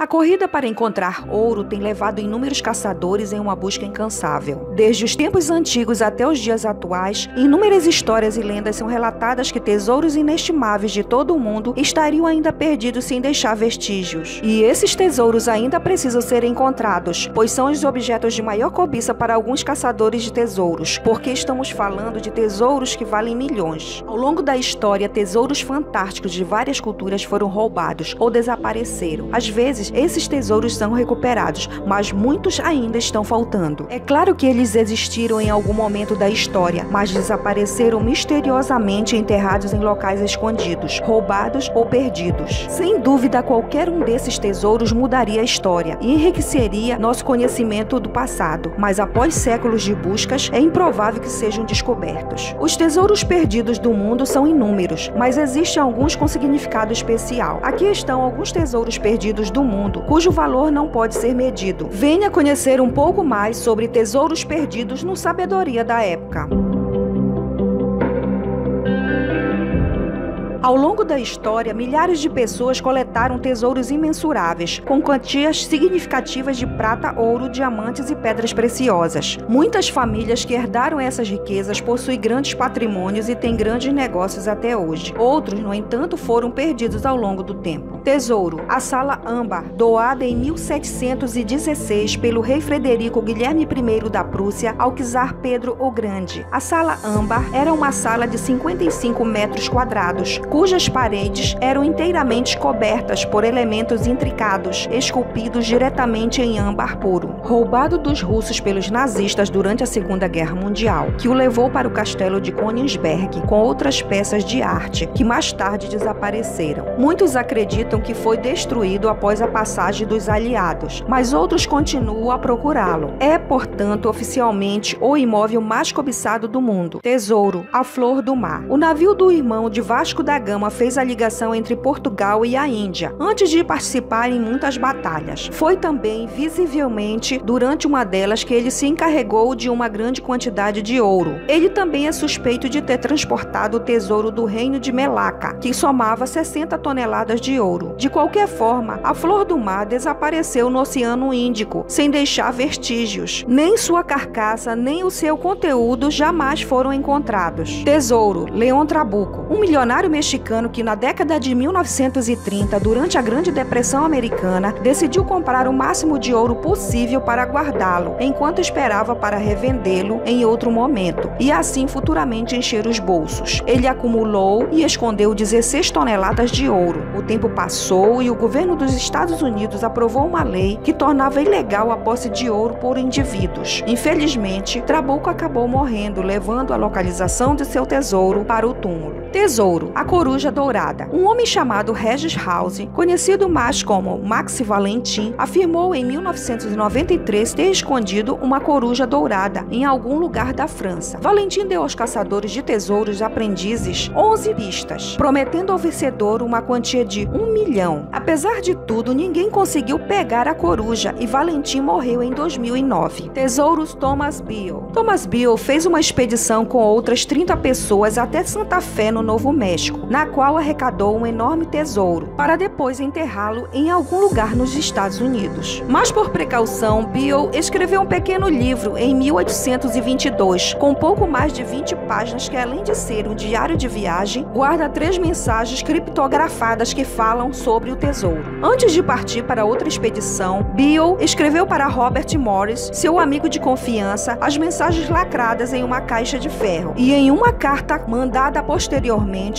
A corrida para encontrar ouro tem levado inúmeros caçadores em uma busca incansável. Desde os tempos antigos até os dias atuais, inúmeras histórias e lendas são relatadas que tesouros inestimáveis de todo o mundo estariam ainda perdidos sem deixar vestígios. E esses tesouros ainda precisam ser encontrados, pois são os objetos de maior cobiça para alguns caçadores de tesouros, porque estamos falando de tesouros que valem milhões. Ao longo da história, tesouros fantásticos de várias culturas foram roubados ou desapareceram. Às vezes, esses tesouros são recuperados, mas muitos ainda estão faltando. É claro que eles existiram em algum momento da história, mas desapareceram misteriosamente enterrados em locais escondidos, roubados ou perdidos. Sem dúvida, qualquer um desses tesouros mudaria a história e enriqueceria nosso conhecimento do passado, mas após séculos de buscas, é improvável que sejam descobertos. Os tesouros perdidos do mundo são inúmeros, mas existem alguns com significado especial. Aqui estão alguns tesouros perdidos do mundo, cujo valor não pode ser medido. Venha conhecer um pouco mais sobre tesouros perdidos no Sabedoria da Época. Ao longo da história, milhares de pessoas coletaram tesouros imensuráveis, com quantias significativas de prata, ouro, diamantes e pedras preciosas. Muitas famílias que herdaram essas riquezas possuem grandes patrimônios e têm grandes negócios até hoje. Outros, no entanto, foram perdidos ao longo do tempo. Tesouro: a Sala Âmbar, doada em 1716 pelo rei Frederico Guilherme I da Prússia ao czar Pedro o Grande. A Sala Âmbar era uma sala de 55 metros quadrados, cujas paredes eram inteiramente cobertas por elementos intricados, esculpidos diretamente em âmbar puro. Roubado dos russos pelos nazistas durante a Segunda Guerra Mundial, que o levou para o castelo de Königsberg com outras peças de arte, que mais tarde desapareceram. Muitos acreditam que foi destruído após a passagem dos aliados, mas outros continuam a procurá-lo. É, portanto, oficialmente o imóvel mais cobiçado do mundo. Tesouro: a Flor do Mar. O navio do irmão de Vasco da Gama fez a ligação entre Portugal e a Índia, antes de participar em muitas batalhas. Foi também, visivelmente, durante uma delas que ele se encarregou de uma grande quantidade de ouro. Ele também é suspeito de ter transportado o tesouro do reino de Melaca, que somava 60 toneladas de ouro. De qualquer forma, a Flor do Mar desapareceu no Oceano Índico, sem deixar vestígios. Nem sua carcaça, nem o seu conteúdo jamais foram encontrados. Tesouro: Leão Trabuco. Um milionário mexicano que na década de 1930, durante a Grande Depressão Americana, decidiu comprar o máximo de ouro possível para guardá-lo, enquanto esperava para revendê-lo em outro momento, e assim futuramente encher os bolsos. Ele acumulou e escondeu 16 toneladas de ouro. O tempo passou e o governo dos Estados Unidos aprovou uma lei que tornava ilegal a posse de ouro por indivíduos. Infelizmente, Trabuco acabou morrendo, levando a localização de seu tesouro para o túmulo. Tesouro: a Coruja Dourada. Um homem chamado Regis House, conhecido mais como Max Valentin, afirmou em 1993 ter escondido uma coruja dourada em algum lugar da França. Valentin deu aos caçadores de tesouros aprendizes 11 pistas, prometendo ao vencedor uma quantia de 1 milhão. Apesar de tudo, ninguém conseguiu pegar a coruja e Valentin morreu em 2009. Tesouros: Thomas Beale. Thomas Beale fez uma expedição com outras 30 pessoas até Santa Fé, no Novo México, na qual arrecadou um enorme tesouro, para depois enterrá-lo em algum lugar nos Estados Unidos. Mas por precaução, Beale escreveu um pequeno livro em 1822, com pouco mais de 20 páginas que, além de ser um diário de viagem, guarda 3 mensagens criptografadas que falam sobre o tesouro. Antes de partir para outra expedição, Beale escreveu para Robert Morris, seu amigo de confiança, as mensagens lacradas em uma caixa de ferro, e em uma carta mandada posteriormente,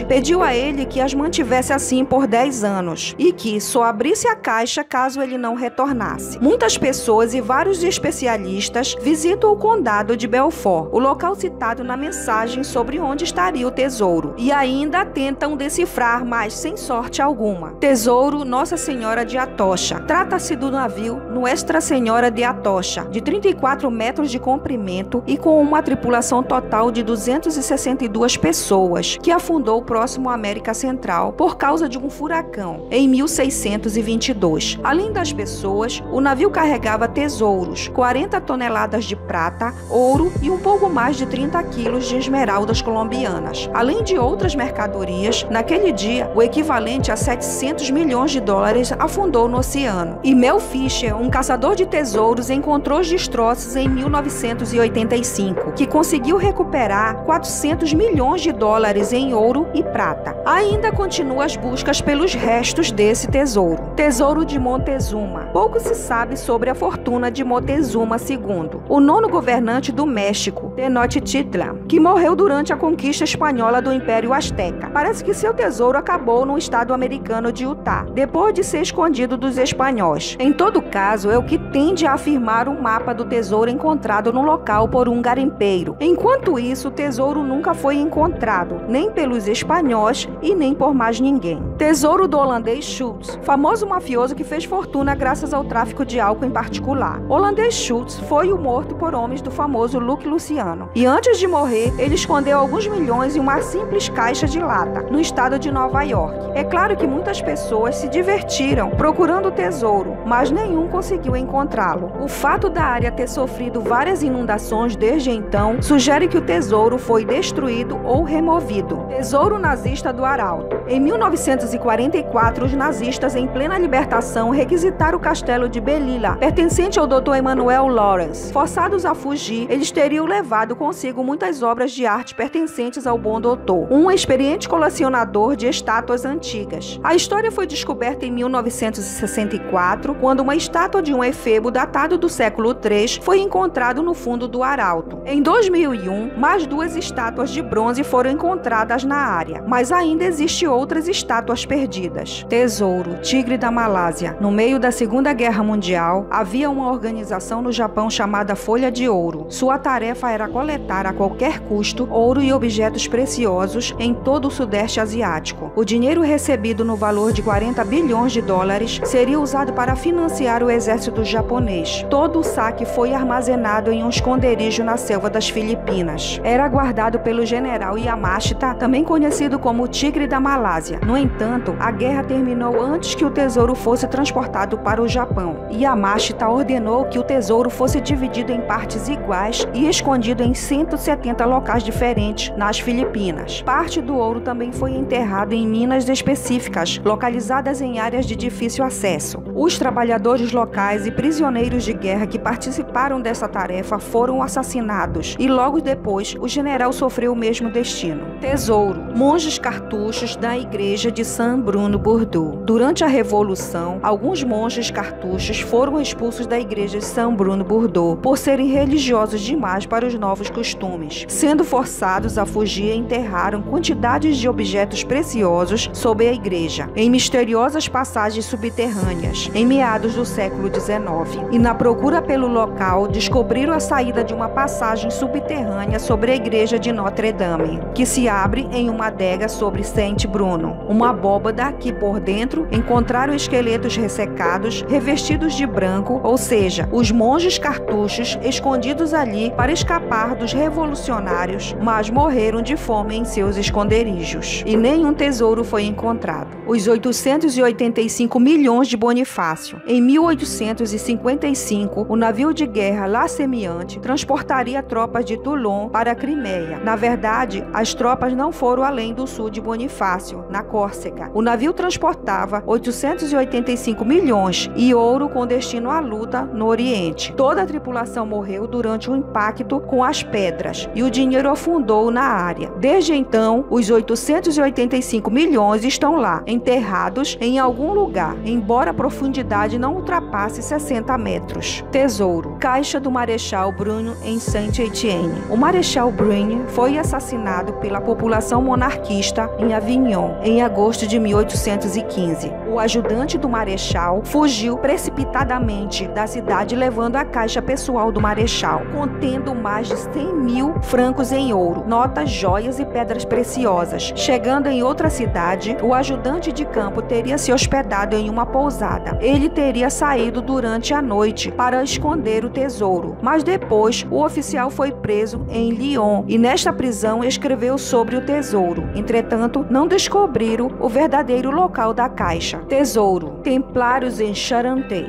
pediu a ele que as mantivesse assim por 10 anos e que só abrisse a caixa caso ele não retornasse. Muitas pessoas e vários especialistas visitam o condado de Belfort, o local citado na mensagem sobre onde estaria o tesouro, e ainda tentam decifrar, mas sem sorte alguma. Tesouro: Nossa Senhora de Atocha. Trata-se do navio Nuestra Senhora de Atocha, de 34 metros de comprimento e com uma tripulação total de 262 pessoas, que afundou próximo à América Central por causa de um furacão em 1622. Além das pessoas, o navio carregava tesouros, 40 toneladas de prata, ouro e um pouco mais de 30 quilos de esmeraldas colombianas. Além de outras mercadorias, naquele dia, o equivalente a 700 milhões de dólares afundou no oceano. E Mel Fisher, um caçador de tesouros, encontrou os destroços em 1985, que conseguiu recuperar 400 milhões de dólares em ouro e prata. Ainda continuam as buscas pelos restos desse tesouro. Tesouro de Montezuma. Pouco se sabe sobre a fortuna de Moctezuma II, o nono governante do México, Tenochtitlan, que morreu durante a conquista espanhola do Império Azteca. Parece que seu tesouro acabou no estado americano de Utah, depois de ser escondido dos espanhóis. Em todo caso, é o que tende a afirmar o mapa do tesouro encontrado no local por um garimpeiro. Enquanto isso, o tesouro nunca foi encontrado, nem pelos espanhóis e nem por mais ninguém. Tesouro do holandês Schultz, famoso mafioso que fez fortuna graças ao tráfico de álcool em particular. O holandês Schultz foi o morto por homens do famoso Luke Luciano. E antes de morrer, ele escondeu alguns milhões em uma simples caixa de lata, no estado de Nova York. É claro que muitas pessoas se divertiram procurando o tesouro, mas nenhum conseguiu encontrá-lo. O fato da área ter sofrido várias inundações desde então sugere que o tesouro foi destruído ou removido. Tesouro nazista do Arauto. Em 1944, os nazistas, em plena libertação, requisitaram o castelo de Belila, pertencente ao Dr. Emmanuel Lawrence. Forçados a fugir, eles teriam levado consigo muitas obras de arte pertencentes ao bom doutor, um experiente colecionador de estátuas antigas. A história foi descoberta em 1964, quando uma estátua de um efebo datado do século III foi encontrado no fundo do Arauto. Em 2001, mais 2 estátuas de bronze foram encontradas na área, mas ainda existem outras estátuas perdidas. Tesouro, Tigre da Malásia. No meio da Segunda Guerra Mundial, havia uma organização no Japão chamada Folha de Ouro. Sua tarefa era coletar a qualquer custo ouro e objetos preciosos em todo o Sudeste Asiático. O dinheiro recebido no valor de 40 bilhões de dólares seria usado para financiar o exército japonês. Todo o saque foi armazenado em um esconderijo na selva das Filipinas. Era guardado pelo general Yamashita, também conhecido como o Tigre da Malásia. No entanto, a guerra terminou antes que o tesouro fosse transportado para o Japão. Yamashita ordenou que o tesouro fosse dividido em partes iguais e escondido em 170 locais diferentes nas Filipinas. Parte do ouro também foi enterrado em minas específicas, localizadas em áreas de difícil acesso. Os trabalhadores locais e prisioneiros de guerra que participaram dessa tarefa foram assassinados e logo depois o general sofreu o mesmo destino. Tesouro. Monges cartuchos da igreja de San Bruno Bordeaux. Durante a Revolução, alguns monges cartuchos foram expulsos da igreja de San Bruno Bordeaux por serem religiosos demais para os novos costumes. Sendo forçados a fugir, enterraram quantidades de objetos preciosos sob a igreja, em misteriosas passagens subterrâneas, em meados do século XIX. E na procura pelo local, descobriram a saída de uma passagem subterrânea sobre a igreja de Notre Dame, que se abre em uma adega sobre Saint Bruno, uma abóbada que por dentro encontraram esqueletos ressecados, revestidos de branco, ou seja, os monges cartuchos escondidos ali para escapar dos revolucionários, mas morreram de fome em seus esconderijos. E nenhum tesouro foi encontrado. Os 885 milhões de Bonifácio. Em 1855, o navio de guerra La Sémillante transportaria tropas de Toulon para a Crimeia. Na verdade, as tropas não foram além do sul de Bonifácio, na Córcega. O navio transportava 885 milhões e ouro com destino à luta no Oriente. Toda a tripulação morreu durante o impacto com as pedras e o dinheiro afundou na área. Desde então, os 885 milhões estão lá, enterrados em algum lugar, embora a profundidade não ultrapasse 60 metros. Tesouro. Caixa do Marechal Brune em Saint-Étienne. O Marechal Brune foi assassinado pela população monarquista em Avignon, em agosto de 1815. O ajudante do marechal fugiu precipitadamente da cidade, levando a caixa pessoal do marechal, contendo mais de 100.000 francos em ouro, notas, joias e pedras preciosas. Chegando em outra cidade, o ajudante de campo teria se hospedado em uma pousada. Ele teria saído durante a noite para esconder o tesouro, mas depois o oficial foi preso em Lyon e nesta prisão escreveu sobre o tesouro. Entretanto, não descobriram o verdadeiro local da caixa. Tesouro: Templários em Charentais.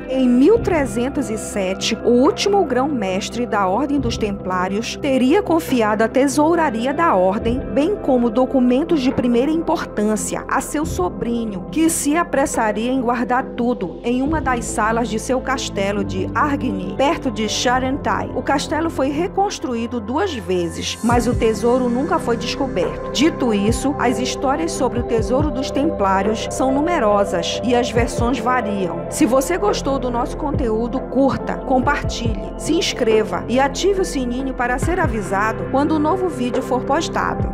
Em 1307, o último grão-mestre da Ordem dos Templários teria confiado a tesouraria da Ordem, bem como documentos de primeira importância, a seu sobrinho, que se apressaria em guardar tudo em uma das salas de seu castelo de Arguigny, perto de Charentais. O castelo foi reconstruído 2 vezes, mas o tesouro nunca foi descoberto. Dito isso, as histórias sobre o tesouro dos Templários são numerosas e as versões variam. Se você gostou do nosso conteúdo, curta, compartilhe, se inscreva e ative o sininho para ser avisado quando um novo vídeo for postado.